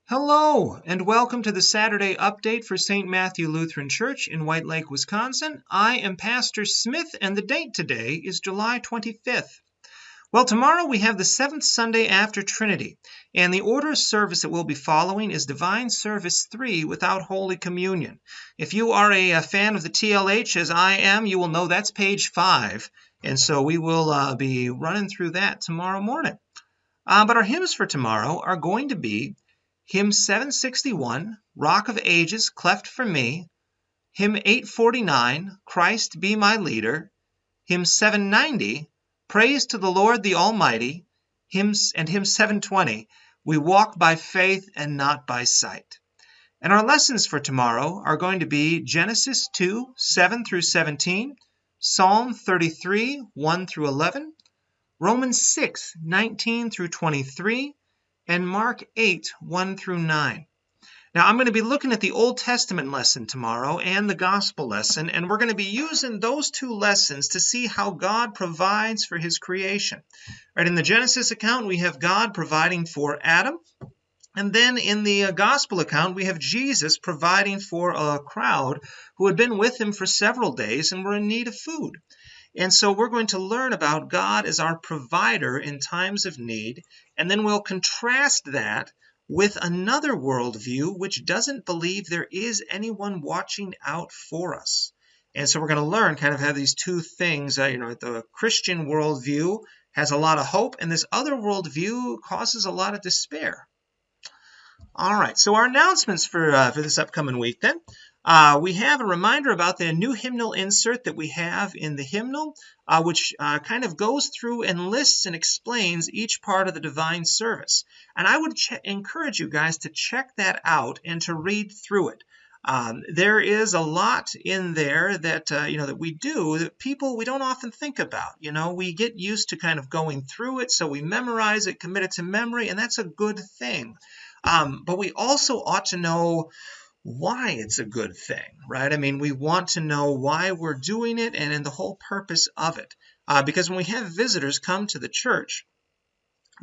Hello, and welcome to the Saturday update for St. Matthew Lutheran Church in White Lake, Wisconsin. I am Pastor Smith, and the date today is July 25th. Well, tomorrow we have the seventh Sunday after Trinity, and the order of service that we'll be following is Divine Service 3 without Holy Communion. If you are a fan of the TLH, as I am, you will know that's page 5, and so we will be running through that tomorrow morning. But our hymns for tomorrow are going to be Hymn 761, Rock of Ages, Cleft for Me, Hymn 849, Christ Be My Leader, Hymn 790, Praise to the Lord the Almighty, Hymn 720, We Walk by Faith and Not by Sight. And our lessons for tomorrow are going to be Genesis 2, 7 through 17, Psalm 33, 1 through 11, Romans 6, 19 through 23, and Mark 8, 1 through 9. Now, I'm going to be looking at the Old Testament lesson tomorrow and the Gospel lesson, and we're going to be using those two lessons to see how God provides for his creation. Right, in the Genesis account, we have God providing for Adam, and then in the Gospel account, we have Jesus providing for a crowd who had been with him for several days and were in need of food. And so we're going to learn about God as our provider in times of need, and then we'll contrast that with another worldview which doesn't believe there is anyone watching out for us. And so we're going to learn kind of how these two things, the Christian worldview has a lot of hope, and this other worldview causes a lot of despair. All right, so our announcements for this upcoming week then. We have a reminder about the new hymnal insert that we have in the hymnal, which kind of goes through and lists and explains each part of the divine service. And I would encourage you guys to check that out and to read through it. There is a lot in there that that we do that we don't often think about. We get used to kind of going through it, so we memorize it, commit it to memory, and that's a good thing. But we also ought to know why it's a good thing, right? I mean, we want to know why we're doing it and the whole purpose of it. Because when we have visitors come to the church,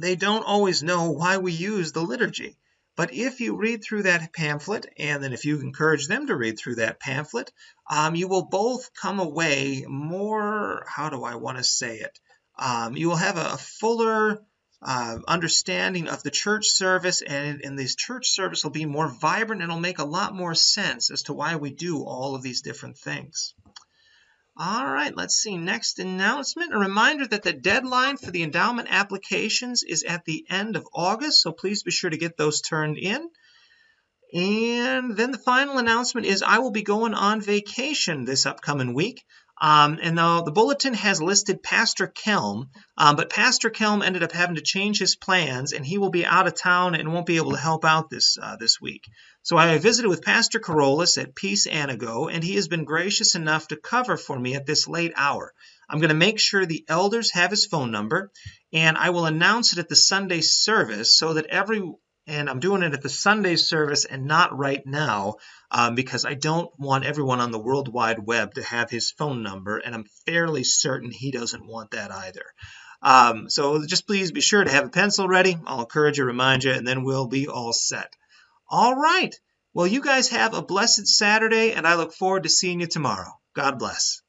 they don't always know why we use the liturgy. But if you read through that pamphlet, and then if you encourage them to read through that pamphlet, you will both come away more, how do I want to say it? You will have a fuller understanding of the church service, and this church service will be more vibrant and it'll make a lot more sense as to why we do all of these different things. All right, let's see. Next announcement, a reminder that the deadline for the endowment applications is at the end of August, so please be sure to get those turned in. And then the final announcement is I will be going on vacation this upcoming week. And the bulletin has listed Pastor Kelm, but Pastor Kelm ended up having to change his plans, and he will be out of town and won't be able to help out this week. So I visited with Pastor Carolus at Peace Anago, and he has been gracious enough to cover for me at this late hour. I'm going to make sure the elders have his phone number, and I will announce it at the Sunday service so that and I'm doing it at the Sunday service and not right now because I don't want everyone on the World Wide Web to have his phone number, and I'm fairly certain he doesn't want that either. So just please be sure to have a pencil ready. I'll encourage you, remind you, and then we'll be all set. All right. Well, you guys have a blessed Saturday, and I look forward to seeing you tomorrow. God bless.